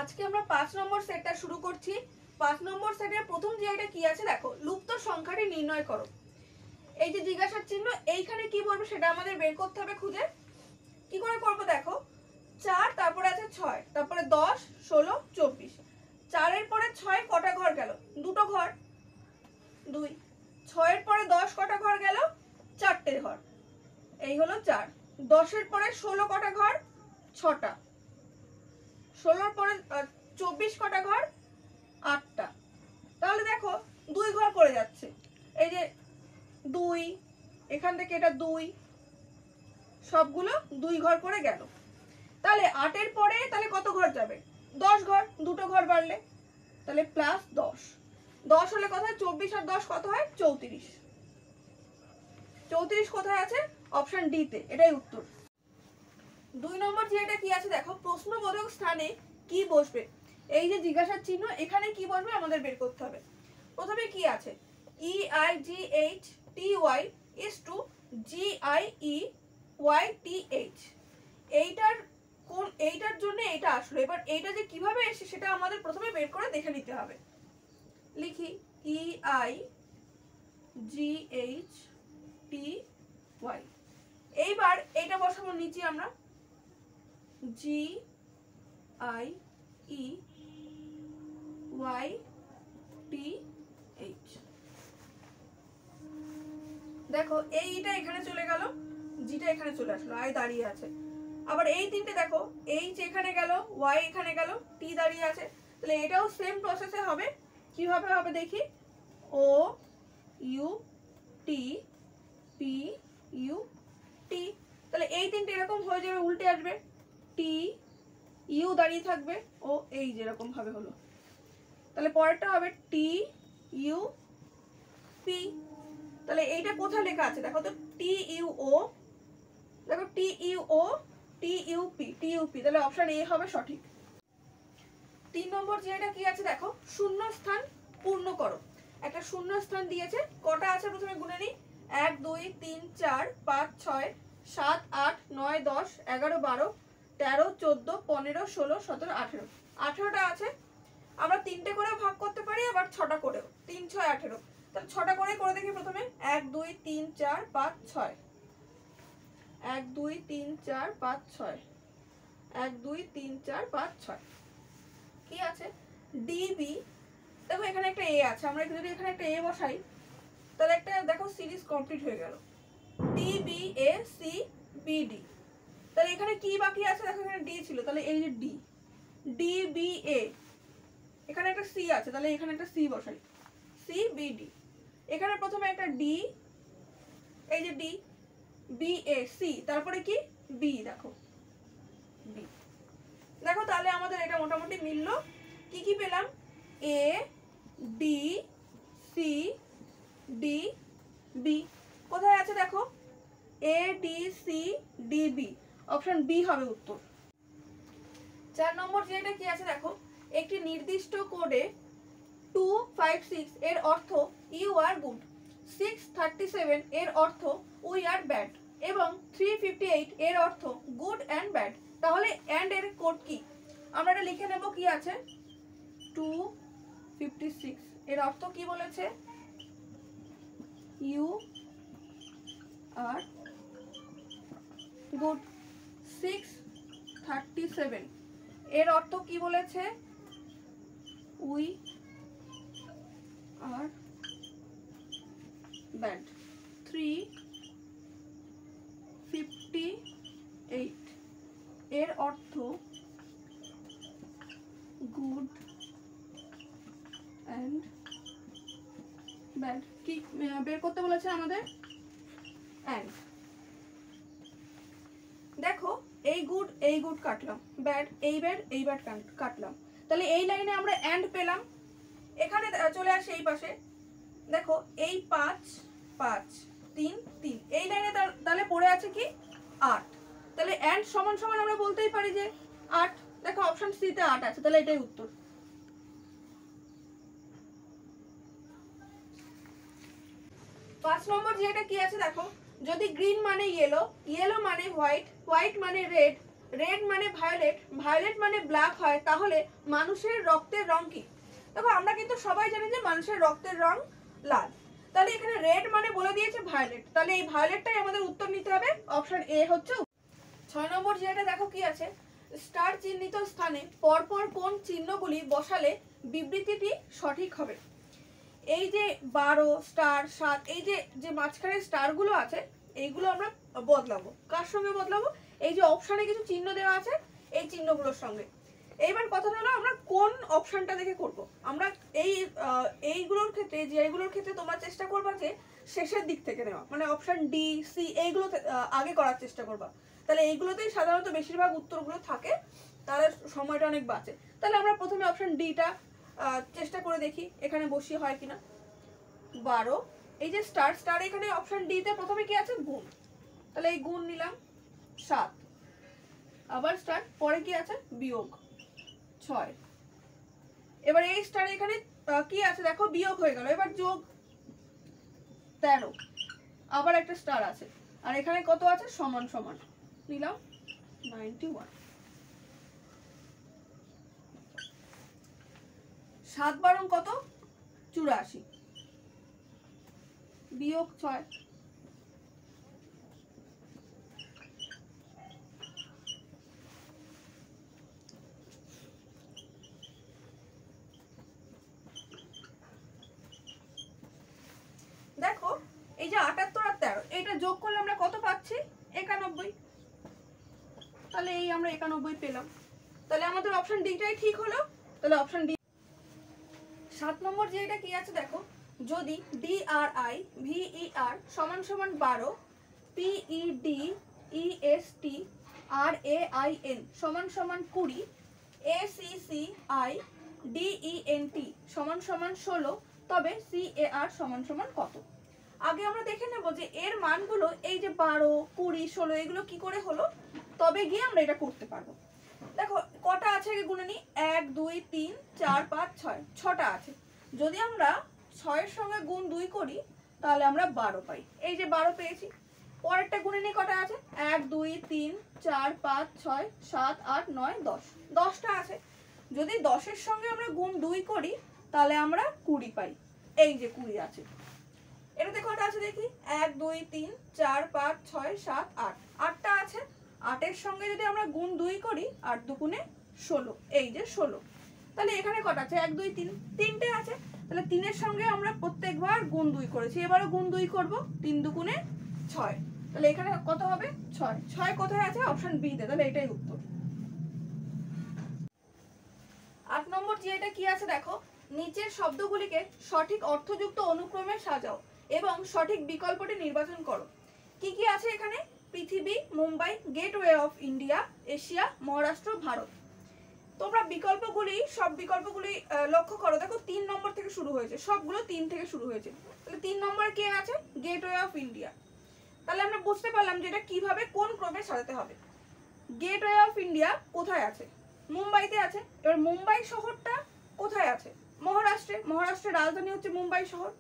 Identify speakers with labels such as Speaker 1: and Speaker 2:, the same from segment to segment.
Speaker 1: আজকে আমরা 5 নম্বর সেটটা শুরু করছি। 5 নম্বর সেটের প্রথম জিআইটা কি আছে দেখো, লুপ্ত সংখ্যাটি নির্ণয় করো। এই যে জিজ্ঞাসার চিহ্ন এইখানে কি বলবো সেটা আমাদের বের করতে হবে খুঁজে। কি করে করব দেখো, 4 তারপরে আছে 6 তারপরে 10 16 24। 4 এর পরে 6 কটা ঘর গেল? দুটো ঘর, 2। 6 এর পরে 10 কটা ঘর গেল? চারটে ঘর, এই হলো 4। 10 এর পরে 16 কটা ঘর? 6টা। 16 এর পরে 24 কটা ঘর? 8টা। তাহলে দেখো 2 ঘর পড়ে যাচ্ছে, এই যে 2, এখান থেকে এটা 2, সবগুলো 2 ঘর করে গেল। তাহলে 8 এর পরে তাহলে কত ঘর যাবে? 10 ঘর, দুটো ঘর বাড়লে, তাহলে প্লাস 10। 10 হলে কত হয়? 24 আর 10 কত হয়? 34। 34 কোথায় আছে? অপশন ডি তে, এটাই উত্তর। 2 নম্বর যে এটা কি আছে দেখো, প্রশ্নবোধক স্থানে কি বসবে? এই যে জিজ্ঞাসার চিহ্ন এখানে কি বসবে আমাদের বের করতে হবে। প্রথমে কি আছে? EIGHTY is to GIEYTH। এইটার জন্য এটা আসলো। এবার এইটা যে কিভাবে এসে সেটা আমাদের প্রথমে বের করে দেখে নিতে হবে। লিখি EIGHTY। এইবার এইটা বসাবো নিচে আমরা, GIEYTH। দেখো এইটা এখানে চলে গেল, জিটা এখানে চলে আসলো, আই দাঁড়িয়ে আছে। আবার এই তিনটে দেখো, এইচ এখানে গেল, ওয়াই এখানে গেল, টি দাঁড়িয়ে আছে। তাহলে এটাও সেম প্রসেসে হবে। কিভাবে হবে দেখি, O U T P U T. তাহলে এই তিনটে এরকম হয়ে যাবে, উল্টে আসবে, টি ইউ দাঁড়িয়ে থাকবে, ও এই যেরকম ভাবে হলো। তাহলে পরেরটা হবে টি ইউ পি। তাহলে এইটা কোথায় লেখা আছে দেখো তো, টি ইউ ও, দেখো T U O T U P, T U P. তাহলে অপশন এ হবে সঠিক। 3 নম্বর যেটা কি আছে দেখো, শূন্য স্থান পূর্ণ করো। একটা শূন্য স্থান দিয়েছে, কটা আছে প্রথমে গুনে নিই। 1 2 3 4 5 6 7 8 9 10 11 12 13 14 15 16 17 18। 18টা আছে। আমরা 3টে করে ভাগ করতে পারি, আবার 6টা করেও। 3 6 18। তাহলে 6টা করে করে দেখি প্রথমে। 1 2 3 4 5 6, 1 2 3 4 5 6, 1 2 3 4 5 6। কি আছে? ডিবি। দেখো এখানে একটা এ আছে, আমরা যদি এখানে একটা এ বসাই তাহলে একটা দেখো সিরিজ কমপ্লিট হয়ে গেল, ডিবি এ সি বিডি। তাহলে এখানে কি বাকি আছে দেখো, এখানে ডি ছিল, তাহলে এই যে ডি, ডিবি এ। এখানে একটা সি আছে, তাহলে এখানে একটা সি বসাই, সি বিডি। এখানে প্রথমে একটা ডি, এই যে ডি, বি এ সি, তারপরে কি বি, দেখো বি। দেখো তাহলে আমাদের এটা মোটামুটি মিললো। কি কি পেলাম? A D C D B. কোথায় আছে দেখো, A D C D B, option B হবে উত্তর। 4 নম্বর যেটা কি আছে দেখো, একটি নির্দিষ্ট কোডে 256 এর অর্থ ইউ আর গুড, 637 এর অর্থ উই আর ব্যাড এবং 358 এর অর্থ গুড অ্যান্ড ব্যাড। তাহলে অ্যান্ড এর কোড কি? আমরা এটা লিখে নেব। কি আছে? 256 এর অর্থ কি বলেছে? You R good. 637 এর অর্থ কি বলেছে? We are bad. 358 এর অর্থ গুড অ্যান্ড ব্যাড। কি বের করতে বলেছে আমাদের? অ্যান্ড। দেখো এই গুড কাটলাম, ব্যাড এই ব্যাড কাটলাম। তাহলে এই লাইনে আমরা অ্যান্ড পেলাম। এখানে চলে আসে এই পাশে, দেখো এই 5 5 3 3, এই লাইনে তাহলে পড়ে আছে কি 8। তাহলে অ্যান্ড সমান সমান আমরা বলতেই পারি যে 8। দেখো অপশন সি তে 8 আছে, তাহলে এটাই উত্তর। 5 নম্বর যেটা কি আছে দেখো, যদি গ্রিন মানে ইয়েলো, ইয়েলো মানে হোয়াইট, হোয়াইট মানে রেড, রেড মানে ভায়োলেট, ভায়োলেট মানে ব্ল্যাক হয়, তাহলে মানুষের রক্তের রং কি? দেখো আমরা কিন্তু সবাই জানি যে মানুষের রক্তের রং লাল, তাহলে এখানে রেড মানে বলে দিয়েছে ভায়োলেট, তাহলে এই ভায়োলেটটাই আমাদের উত্তর নিতে হবে, অপশন এ হচ্ছে। 6 নম্বর যেটা দেখো কি আছে, স্টার চিহ্নিত স্থানে পরপর কোন চিহ্নগুলি বসালে বিবৃতিটি সঠিক হবে? এই যে 12 স্টার 7, এই যে মাঝখানে স্টারগুলো আছে এইগুলো আমরা বদলাবো, কার সঙ্গে বদলাবো? এই যে অপশনে কিছু চিহ্ন দেওয়া আছে এই চিহ্নগুলোর সঙ্গে। এইবার কথাটা হলো আমরা কোন অপশনটা দেখে করব। আমরা এইগুলোর ক্ষেত্রে, যে এইগুলোর ক্ষেত্রে তোমরা চেষ্টা করবা যে শেষের দিক থেকে নেওয়া, মানে অপশন ডি সি এইগুলো আগে করার চেষ্টা করবা, তাহলে এইগুলোতেই সাধারণত বেশিরভাগ উত্তরগুলো থাকে, তাহলে সময়টা অনেক বাঁচে। তাহলে আমরা প্রথমে অপশন ডিটা চেষ্টা করে দেখি এখানে বসিয়ে হয় কিনা। 12, এই যে স্টার, স্টার এখানে অপশন ডি তে প্রথমে কি আছে? গুণ, তাহলে এই গুণ নিলাম। 7, আবার স্টার, পরে কি আছে? বিয়োগ 6, এবার এই স্টার এখানে কি আছে দেখো, বিয়োগ হয়ে গেল, এবার যোগ 13, আবার একটা স্টার আছে, আর এখানে কত আছে? সমান সমান নিলাম 91। 7 বারং কত? 84, বিয়োগ 6, দেখো এই যে 78 আর 13 এটা যোগ করলে আমরা কত পাচ্ছি? 91, তাহলে এই আমরা 91 পেলাম, তাহলে আমাদের অপশন ডিটাই ঠিক হলো, তাহলে অপশন ডি। 7 নম্বর যেটা কি আছে দেখো, যদি DRI VER সমান সমান 12, PEDEST RAIN সমান সমান 20, ACCI DENT সমান সমান 16, তবে CAR সমান সমান কত? আগে আমরা দেখে নেব যে এর মানগুলো এই যে 12, 20, 16 এগুলো কি করে হলো, তবে গিয়ে আমরা এটা করতে পারবো। দেখো কটা আছে আগে গুনে নি, 1 2 3 4 5 6, 6টা আছে। যদি আমরা 6 এর সঙ্গে গুণ 2 করি তাহলে আমরা 12 পাই, এই যে 12 পেয়েছি। পরেরটা গুনে নি, কটা আছে? 1 2 3 4 5 6 7 8 9 10, 10টা আছে। যদি 10 এর সঙ্গে আমরা গুণ 2 করি তাহলে আমরা 20 পাই, এই যে 20 আছে। এটাতে কটা আছে দেখি, 1 2 3 4 5 6 7 8, 8টা আছে। 8 এর সঙ্গে যদি আমরা গুণ 2 করি, 8 দুগুণে 16, এই যে 16। তাহলে এখানে কটা আছে? 1 2 3, 3টে আছে। তাহলে 3 এর সঙ্গে আমরা প্রত্যেকবার গুণ 2 করেছি, এবারও গুণ 2 করব, 3 দুগুণে 6, তাহলে এখানে কত হবে? 6। 6 কোথায় আছে? অপশন বি তে, তাহলে এটাই উত্তর। 8 নম্বর যেটা কি আছে দেখো, নিচের শব্দগুলিকে সঠিক অর্থযুক্ত অনুক্রমে সাজাও এবং সঠিক বিকল্পটি নির্বাচন করো। কি কি আছে এখানে? পৃথিবী, Mumbai, gateway of India, Asia, Maharashtra, Bharat. তোমরা বিকল্পগুলি, সব বিকল্পগুলি লক্ষ্য করো, দেখো 3 নম্বর থেকে শুরু হয়েছে, সবগুলো 3 থেকে শুরু হয়েছে, তাহলে 3 নম্বরে কে আছে? Gateway of India. তাহলে আমরা বুঝতে পারলাম যে এটা কিভাবে কোন ক্রমে সাজাতে হবে। গেটওয়ে অফ ইন্ডিয়া কোথায় আছে? মুম্বাইতে আছে। এবার মুম্বাই শহরটা কোথায় আছে? মহারাষ্ট্রে। মহারাষ্ট্রের রাজধানী হচ্ছে মুম্বাই শহর।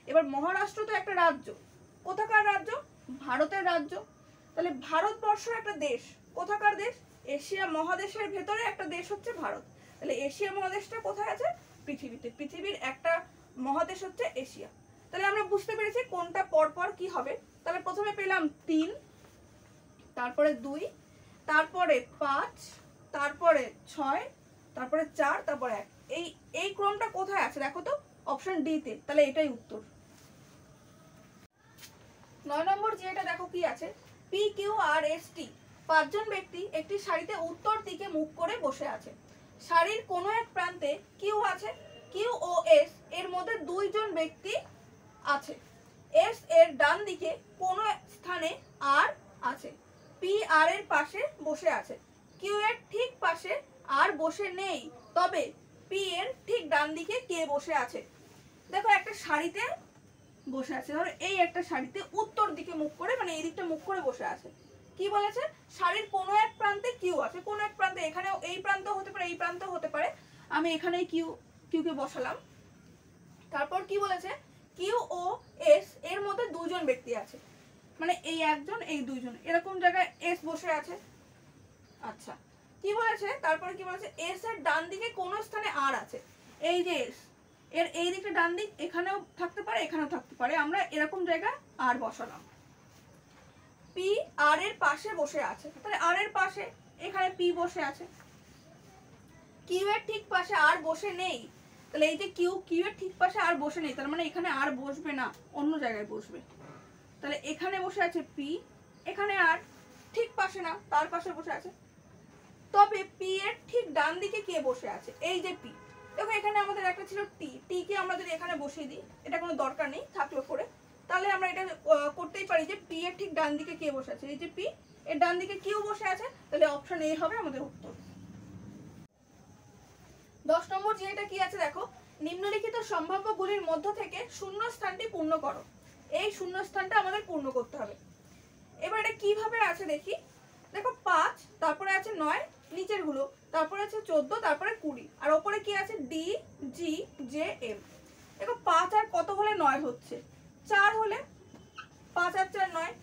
Speaker 1: এবার মহারাষ্ট্র তো একটা রাজ্য, কোথাকার রাজ্য? ভারতের রাজ্য। তাহলে ভারতবর্ষ একটা দেশ, কোথাকার দেশ? এশিয়া মহাদেশের ভেতরে একটা দেশ হচ্ছে ভারত। তাহলে এশিয়া মহাদেশটা কোথায় আছে? পৃথিবীতে। পৃথিবীর একটা মহাদেশ হচ্ছে এশিয়া। তাহলে আমরা বুঝতে পেরেছি কোনটা পরপর কি হবে। তাহলে প্রথমে পেলাম 3, তারপরে 2, তারপরে 5, তারপরে 6, তারপরে 4, তারপরে 1। এই ক্রমটা কোথায় আছে দেখো তো, অপশন ডি তে, তাহলে এটাই উত্তর। 9 নম্বর যেটা দেখো কি আছে, PQRST 5 জন ব্যক্তি একটি সারিতে উত্তর দিকে মুখ করে বসে আছে। সারির কোনো এক প্রান্তে কিউ আছে, কিউ ও এস এর মধ্যে 2 জন ব্যক্তি আছে। এস এর ডান দিকে কোনো স্থানে আর আছে, পি আর এর পাশে বসে আছে। কিউ এর ঠিক পাশে আর বসে নেই, তবে পি এর ঠিক ডান দিকে কে বসে আছে? দেখো একটা সারিতে বসে আছে, ধরো এই একটা সারিতে উত্তর দিকে মুখ করে, মানে এই দিকটা মুখ করে বসে আছে। কি বলেছে? সারির কোনো এক প্রান্তে কিউ আছে, কোনো এক প্রান্তে, এখানেও এই প্রান্ত হতে পারে, এই প্রান্ত হতে পারে, আমি এখানে কিউ কে বসালাম। তারপর কি বলেছে? কিউ ও এস এর মধ্যে 2 জন ব্যক্তি আছে, মানে এই একজন, এই 2 জন, এরকম জায়গায় এস বসে আছে। আচ্ছা, কি বলেছে তারপরে, কি বলেছে, এস এর ডান দিকে কোন স্থানে আর আছে, এই যে এস এর এই দিকটা ডান দিক, এখানেও থাকতে পারে এখানেও থাকতে পারে, আমরা এরকম জায়গায় আর বসালাম। পি আর এর পাশে বসে আছে, তাহলে আর এর পাশে এখানে পি বসে আছে। কিউ এর ঠিক পাশে আর বসে নেই, তাহলে এই যে কিউ এর ঠিক পাশে আর বসে নেই, তার মানে এখানে আর বসবে না, অন্য জায়গায় বসবে। তাহলে এখানে বসে আছে পি, এখানে আর ঠিক পাশে না, তার পাশে বসে আছে। তবে পি এর ঠিক ডান দিকে কে বসে আছে, এই যে পি। দেখো এখানে আমাদের একটা ছিল টি, টি কে আমরা যদি এখানে বসিয়ে দিই, এটা কোনো দরকার নেই থাকলো করে, তাহলে আমরা এটা করতেই পারি যে পি এর ঠিক ডান দিকে কে বসে আছে, এই যে পি এর ডান দিকে কিউ বসে আছে, তাহলে অপশন এ হবে আমাদের উত্তর। 10 নম্বর যেটা কি আছে দেখো, নিম্নলিখিত সম্ভাব্যগুলির মধ্য থেকে শূন্য স্থানটি পূর্ণ করো। এই শূন্য স্থানটা আমাদের পূর্ণ করতে হবে। এবার এটা কিভাবে আছে দেখি, দেখো 5, তারপরে আছে 9 নিচের গুলো, তারপরে আছে 14, তারপরে 20, আর ওপরে কি আছে ডি জি জে এম। দেখো 5 আর কত হলে 9 হচ্ছে, 4 হলে, 5 আর 4 9,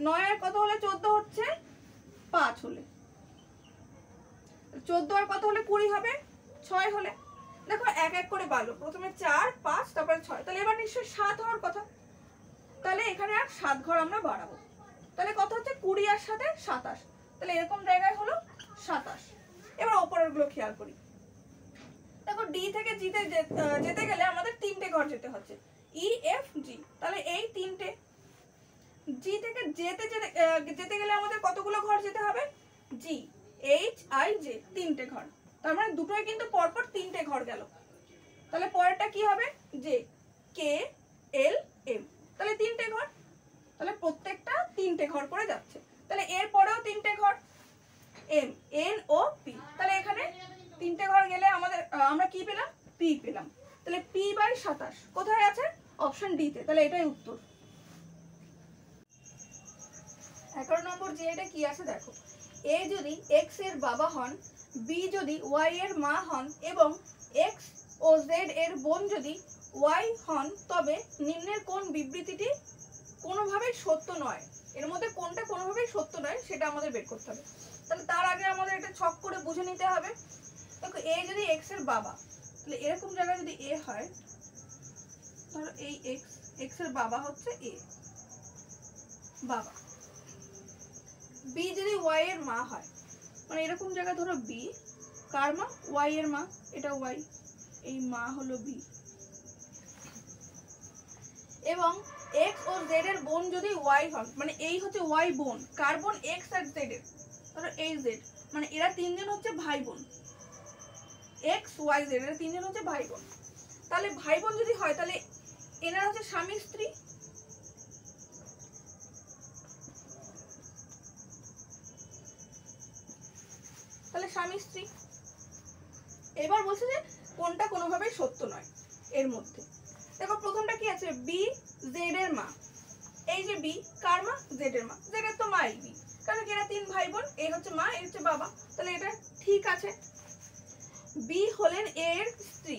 Speaker 1: 9 আর কত হলে 14 হচ্ছে, 5 হলে, 14 আর কত হলে 20 হবে, 6 হলে। দেখো এক এক করে বাড়লো, প্রথমে 4 5 তারপরে 6, তাহলে এবার নিশ্চয়ই 7 হওয়ার কথা, তাহলে এখানে আর 7 ঘর আমরা বাড়াবো, তাহলে কত হচ্ছে 20 আর 7 27, তাহলে এরকম জায়গায় হলো 27। এবার ওপরের গুলো খেয়াল করি, দেখো ডি থেকে জিতে যেতে গেলে আমাদের 3টে ঘর যেতে হচ্ছে, ই এফ জি, তাহলে এই 3টে। জি থেকে যেতে গেলে আমাদের কতগুলো ঘর যেতে হবে, জি এইচ আই জে 3টে ঘর, তার মানে দুটোই কিন্তু পরপর 3টে ঘর গেল। তাহলে পরেরটা কি হবে, জে কে এল এম, তাহলে 3টে ঘর, তাহলে প্রত্যেকটা 3টে ঘর করে যাচ্ছে। তাহলে এর পরেও 3টে ঘর, এম এন ও পি, তাহলে এখানে 3টে ঘর গেলে আমাদের আমরা কি পেলাম, পি পেলাম। তাহলে পি বাই 27 কোথায় আছে, অপশন ডি তে, তাহলে এটাই উত্তর। 11 নম্বর যে এটা কি আছে দেখো, এ যদি এক্স এর বাবা হন, বি যদি ওয়াই এর মা হন এবং এক্স ও জেড এর বোন যদি ওয়াই হন, তবে নিম্নের কোন বিবৃতিটি কোনোভাবেই সত্য নয়। এর মধ্যে কোনটা কোনোভাবেই সত্য নয় সেটা আমাদের বের করতে হবে। তাহলে তার আগে আমাদের একটা ছক করে বুঝে নিতে হবে। দেখো এ যদি এক্স এর বাবা, তাহলে এরকম জায়গায় যদি এ হয়, ধরো এই এক্স এর বাবা হচ্ছে এ বাবা। বি যদি ওয়াই এর মা হয়, মানে এরকম জায়গায় ধরো বি, কার মা, ওয়াই এর মা, এটা ওয়াই, এই মা হলো বি। এবং এক্স ও জেড এর বোন যদি ওয়াই হন, মানে এই হচ্ছে ওয়াই বোন, কার বোন, এক্স আর জেড এর, ধরো এই জেড, মানে এরা 3জন হচ্ছে ভাই বোন, এক্স ওয়াই জেড এরা 3জন হচ্ছে ভাই বোন। তাহলে ভাই বোন যদি হয়, তাহলে এনারা হচ্ছে স্বামী স্ত্রী, তাহলে স্বামী স্ত্রী। এবার বলছে যে কোনটা কোনোভাবেই সত্য নয় এর মধ্যে। দেখো প্রথমটা কি আছে, বি জেড এর মা, এই যে বি কার মা, জেড এর মা, জেড এর তো মাই বি, কারণ এরা 3 ভাই বোন, এই হচ্ছে মা এই হচ্ছে বাবা, তাহলে এটা ঠিক আছে। বি হলেন এর স্ত্রী,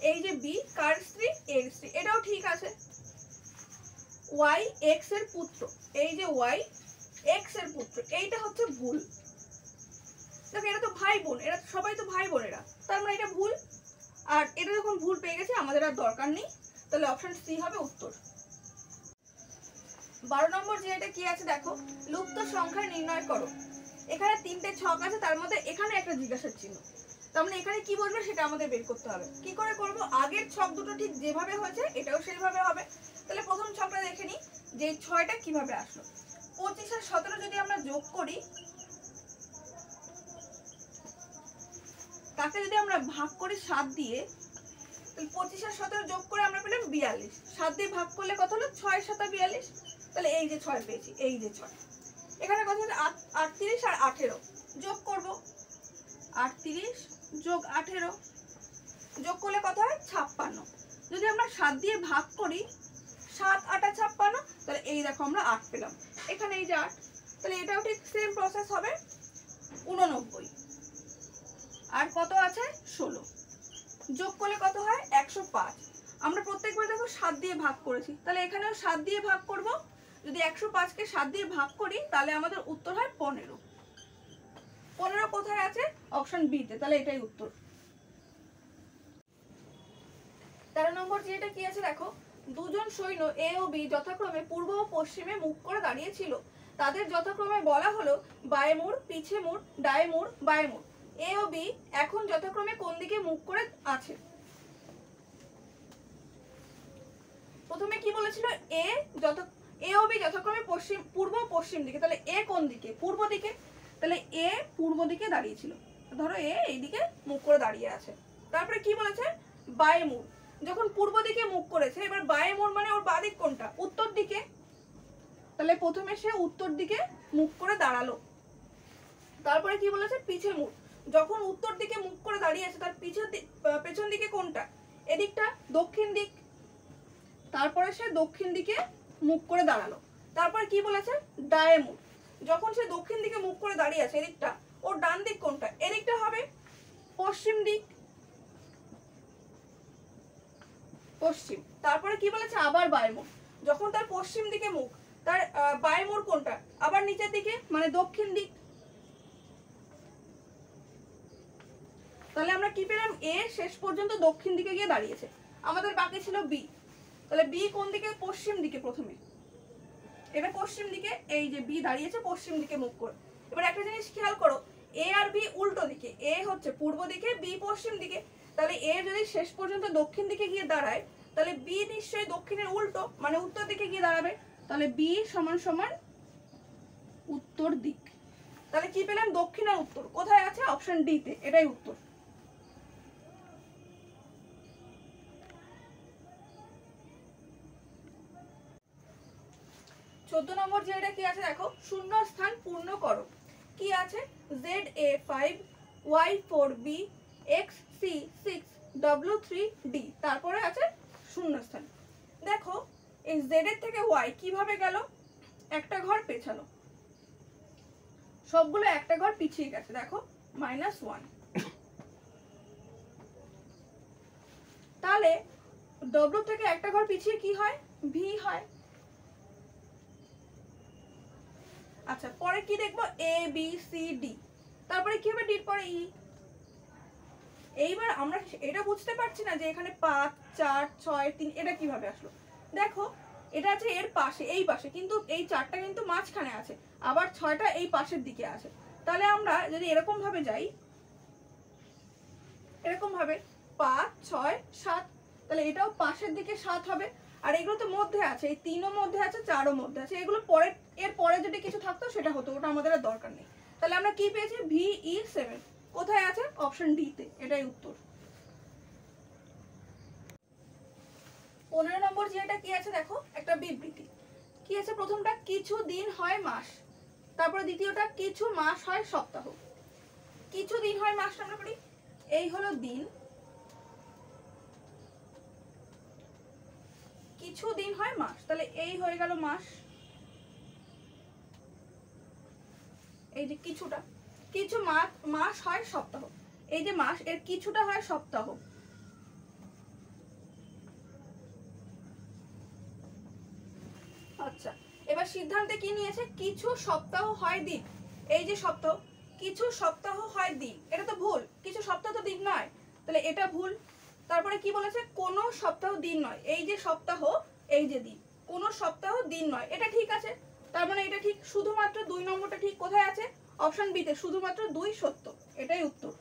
Speaker 1: এই যে বি কার স্ত্রী, এর স্ত্রী, এটাও ঠিক আছে। ওয়াই এক্স এর পুত্র, এই যে ওয়াই এক্স এর পুত্র, এইটা হচ্ছে ভুল। দেখো এরা তো ভাই বোন, এরা সবাই তো ভাই বোন এরা, তার মানে এটা ভুল। আর এটা যখন ভুল পেয়ে গেছে আমাদের আর দরকার নেই, তাহলে অপশন সি হবে উত্তর। 12 নম্বর যে এটা কি আছে দেখো, লুপ্ত সংখ্যা নির্ণয় করো। এখানে 3টে ছক আছে, তার মধ্যে এখানে একটা জিজ্ঞাসার চিহ্ন, তার মানে এখানে কি বলবে সেটা আমাদের বের করতে হবে। কি করে করব, আগের ছক দুটো ঠিক যেভাবে হয়েছে এটাও সেইভাবে হবে। তাহলে প্রথম ছকটা দেখে নিই যে 6টা কিভাবে আসলো। 25 আর 17 যদি আমরা যোগ করি, তাকে যদি আমরা ভাগ করি 7 দিয়ে, তাহলে 25 আর 17 যোগ করে আমরা পেলাম 42, 7 দিয়ে ভাগ করলে কত হলো, 6 7 42, তাহলে এই যে 6 পেয়েছি, এই যে 6। এখানে কত হচ্ছে 38 আর 18 যোগ করব, 38 যোগ 18 যোগ করলে কত হয় 56। যদি আমরা 7 দিয়ে ভাগ করি, 7 8 56, তাহলে এই দেখো আমরা 8 পেলাম, এখানে এই যে 8, তাহলে এটাও ঠিক সেম প্রসেস হবে 89। আর কত আছে 16, যোগ করলে কত হয় 105। আমরা প্রত্যেকবার দেখো 7 দিয়ে ভাগ করেছি, তাহলে এখানেও 7 দিয়ে ভাগ করব। যদি 105 কে 7 দিয়ে ভাগ করি তাহলে আমাদের উত্তর হয় 15। 15 কোথায় আছে? অপশন বি তে, তাহলে এটাই উত্তর। 13 নম্বর যেটা কি আছে দেখো, দুজন সৈন্য এ ও বি যথাক্রমে পূর্ব ও পশ্চিমে মুখ করে দাঁড়িয়ে ছিল। তাদের যথাক্রমে বলা হলো বায়ে মুড়, পিছে মুড়, ডায়ে মুড়, বায়ে মুড়। এ ও বি এখন যথাক্রমে কোন দিকে মুখ করে আছে? প্রথমে কি বলেছিল? এ ও বি যথাক্রমে পশ্চিম, পূর্ব ও পশ্চিম দিকে, তাহলে এ কোন দিকে? পূর্ব দিকে, তাহলে এ পূর্ব দিকে দাঁড়িয়েছিল। ধরো এ এইদিকে মুখ করে দাঁড়িয়ে আছে। তারপরে কি বলেছে? বায়ে মুড়, যখন পূর্ব দিকে মুখ করেছে, এবার বায়ে মুড় মানে ওর বাঁ দিক কোনটা? উত্তর দিকে, তাহলে প্রথমে সে উত্তর দিকে মুখ করে দাঁড়ালো। তারপরে কি বলেছে? পিছে মুড়, যখন উত্তর দিকে মুখ করে দাঁড়িয়ে আছে তার পেছন দিকে কোনটা? এদিকটা, দক্ষিণ দিক। তারপরে সে দক্ষিণ দিকে মুখ করে দাঁড়ালো। তারপরে কি বলেছে? ডায়ে মুড়, যখন সে দক্ষিণ দিকে মুখ করে দাঁড়িয়ে আছে এদিকটা, ওর ডান দিক কোনটা? এদিকটা হবে পশ্চিম দিক, পশ্চিম। তারপরে কি বলেছে? আবার বায়ে মুড়, যখন তার পশ্চিম দিকে মুখ, তার বায়ে মুড় কোনটা? আবার নিচের দিকে, মানে দক্ষিণ দিক। তাহলে আমরা কি পেলাম? এ শেষ পর্যন্ত দক্ষিণ দিকে গিয়ে দাঁড়িয়েছে। আমাদের বাকি ছিল বি, তাহলে বি কোন দিকে? পশ্চিম দিকে প্রথমে, এবার পশ্চিম দিকে, এই যে বি দাঁড়িয়েছে পশ্চিম দিকে মুখ করে। এবার একটা জিনিস খেয়াল করো, এ আর বি উল্টো দিকে, এ হচ্ছে পূর্ব দিকে, বি পশ্চিম দিকে। তাহলে এ যদি শেষ পর্যন্ত দক্ষিণ দিকে গিয়ে দাঁড়ায়, তাহলে বি নিশ্চয়ই দক্ষিণের উল্টো, মানে উত্তর দিকে গিয়ে দাঁড়াবে। তাহলে বি সমান সমান উত্তর দিক। তাহলে কি পেলাম? দক্ষিণ আর উত্তর কোথায় আছে? অপশন ডি তে, এটাই উত্তর। চোদ্দ নম্বর যেটা কি আছে দেখো, শূন্য স্থান পূর্ণ করো। কি আছে? ZA5, Y4B, XC6, W3D, তারপরে আছে শূন্য স্থান। দেখো এই Z এর থেকে Y কিভাবে গেল? একটা ঘর পেছালো, সবগুলো একটা ঘর পিছিয়ে গেছে। দেখো -1, তাহলে W থেকে একটা ঘর পিছিয়ে কি হয়? V হয়। আচ্ছা, পরে কি দেখবো? A B C D, তারপরে কি হবে? D এর পরে E। এইবার আমরা এটা বুঝতে পারছি না যে এখানে 5 4 6 3 এটা কিভাবে আসলো। দেখো এটা আছে এর পাশে, এই পাশে, কিন্তু এই 4টা কিন্তু মাঝখানে আছে, আবার 6টা এই পাশের দিকে আছে। তাহলে আমরা যদি এরকম ভাবে যাই, এরকম ভাবে 5 6 7, তাহলে এটাও পাশের দিকে 7 হবে। আর এগুলো তো মধ্যে আছে, এই 3ও মধ্যে আছে, 4ও মধ্যে আছে। এগুলো পরে, এর পরে যদি কিছু থাকতো সেটা হতো, ওটা আমাদের আর দরকার নেই। তাহলে আমরা কি পেয়েছি? VE7 কোথায় আছে? অপশন ডি তে, এটাই উত্তর। 15 নম্বর যেটা কি আছে দেখো, একটা বিবৃতি। কি আছে? প্রথমটা কিছু দিন হয় মাস, তারপরে দ্বিতীয়টা কিছু মাস হয় সপ্তাহ। কিছু দিন হয় মাস আমরা করি, এই হলো দিন, কিছু দিন হয় মাস, তাহলে এই হয়ে গেল মাস। এই যে কিছুটা, কিছু মাস হয় সপ্তাহ, এই যে মাস, এর কিছুটা হয় সপ্তাহ। আচ্ছা, এবার সিদ্ধান্তে কি নিয়েছে? কিছু সপ্তাহ হয় দিন, এই যে সপ্তাহ, কিছু সপ্তাহ হয় দিন, এটা তো ভুল, কিছু সপ্তাহ তো দিন নয়, তাহলে এটা ভুল। তারপরে কি বলেছে? কোন সপ্তাহ দিন নয়, এই যে সপ্তাহ, এই যে দিন, কোন সপ্তাহ দিন নয়, এটা ঠিক আছে, তার মানে এটা ঠিক। শুধুমাত্র 2 নম্বরটা ঠিক। কোথায় আছে? অপশন বি তে, শুধুমাত্র 2 সত্য, এটাই উত্তর।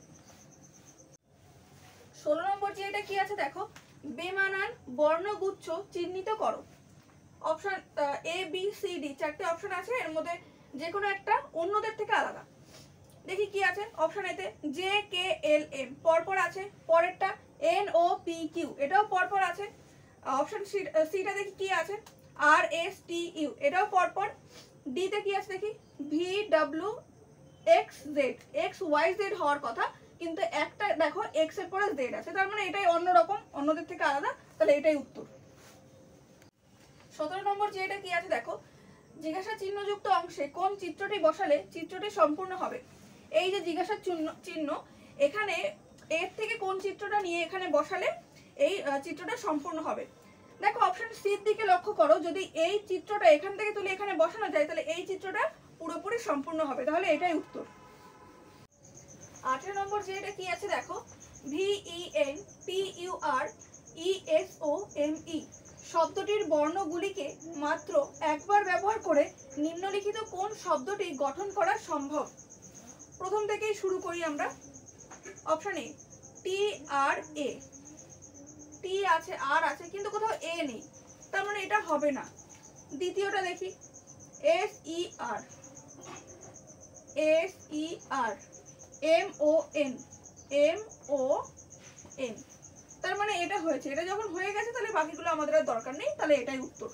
Speaker 1: 16 নম্বর যেটা কি আছে দেখো, বেমানান বর্ণগুচ্ছ চিহ্নিত করো। Option A B C D, 4টে অপশন আছে, এর মধ্যে যে কোনো একটা অন্যদের থেকে আলাদা। দেখি কি আছে। অপশন এতে JKLM পরপর আছে, পরেরটা NOPQ এটাও পরপর আছে। অপশন সিটা দেখি কি আছে, RSTU এটাও পরপর। ডি তে কি আছে দেখি, VWXZ, XYZ হওয়ার কথা, কিন্তু একটা দেখো X এর পরে Z আছে, তার মানে এটাই অন্যরকম, অন্যদের থেকে আলাদা, তাহলে এটাই উত্তর। 17 নম্বর যেটা কি আছে দেখো, জিজ্ঞাসা চিহ্নযুক্ত অংশে কোন চিত্রটি বসালে চিত্রটি সম্পূর্ণ হবে। এই যে জিজ্ঞাসা চিহ্ন, এখানে এর থেকে কোন চিত্রটা নিয়ে এখানে বসালে এই চিত্রটা সম্পূর্ণ হবে। দেখো অপশন সি এর দিকে লক্ষ্য করো, যদি এই চিত্রটা এখান থেকে তুলে এখানে বসানো যায়, তাহলে এই চিত্রটা পুরোপুরি সম্পূর্ণ হবে, তাহলে এটাই উত্তর। 18 নম্বর যে এটা কি আছে দেখো, VENPURESOME শব্দটির বর্ণগুলিকে মাত্র একবার ব্যবহার করে নিম্নলিখিত কোন শব্দটি গঠন করা সম্ভব? প্রথম থেকেই শুরু করি আমরা। অপশন এ TRA, টি আছে, আর আছে, কিন্তু কোথাও এ নেই, তার মানে এটা হবে না। দ্বিতীয়টা দেখি, SER, MON, তার মানে এটা হয়েছে। এটা যখন হয়ে গেছে তাহলে বাকিগুলো আমাদের আর দরকার নেই, তাহলে এটাই উত্তর।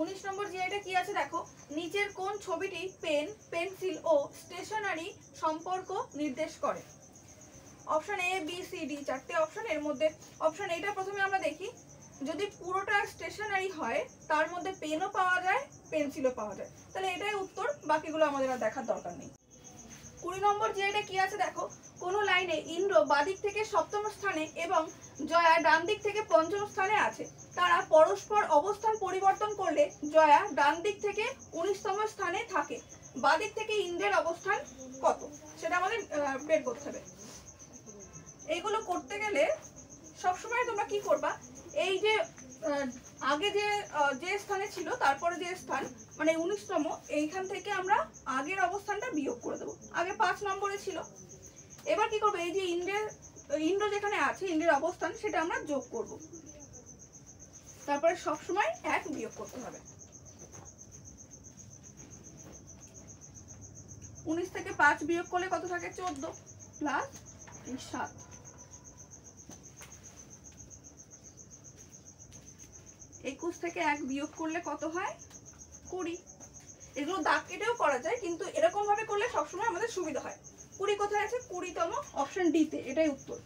Speaker 1: 19 নম্বর যে এটা কি আছে দেখো, নিচের কোন ছবিটি পেন, পেন্সিল ও স্টেশনারি সম্পর্ক নির্দেশ করে? Option A B C D, চারটে অপশন। এর মধ্যে অপশন এটা প্রথমে আমরা দেখি, যদি পুরোটা স্টেশনারি হয় তার মধ্যে পেনও পাওয়া যায়, পেন্সিলও পাওয়া যায়, তাহলে এটাই উত্তর, বাকিগুলো আমাদের আর দেখার দরকার নেই। 20 নম্বর যে এটা কি আছে দেখো, কোন লাইনে ইন্দ্র বাদিক থেকে সপ্তম স্থানে এবং জয়া ডান দিক থেকে পঞ্চম স্থানে আছে, তারা পরস্পর অবস্থান পরিবর্তন করলে জয়া ডান দিক থেকে 19তম স্থানে থাকে, বাদিক থেকে ইন্দ্রের অবস্থান কত, সেটা আমাদের বের করতে হবে। এইগুলো করতে গেলে সবসময় তোমরা কি করবা, এই যে আগে যে স্থানে ছিল তারপরে যে স্থান মানে 19তম, এইখান থেকে আমরা আগের অবস্থানটা বিয়োগ করে দেবো। আগে 5 নম্বরে ছিল, এবার কি করবো, এই যে ইন্দ্র যেখানে আছে ইন্দ্রের অবস্থান সেটা আমরা যোগ করব, তারপরে সবসময় 1 বিয়োগ করতে হবে। 19 থেকে 5 বিয়োগ করলে কত থাকে, 14 প্লাস 7। একুশ থেকে 1 বিয়োগ করলে কত হয়, 20। এগুলো দাগ কেটেও করা যায়, কিন্তু এরকম ভাবে করলে সবসময় আমাদের সুবিধা হয়। 20 কোথায় আছে, 20তম, অপশন ডি তে, এটাই উত্তর।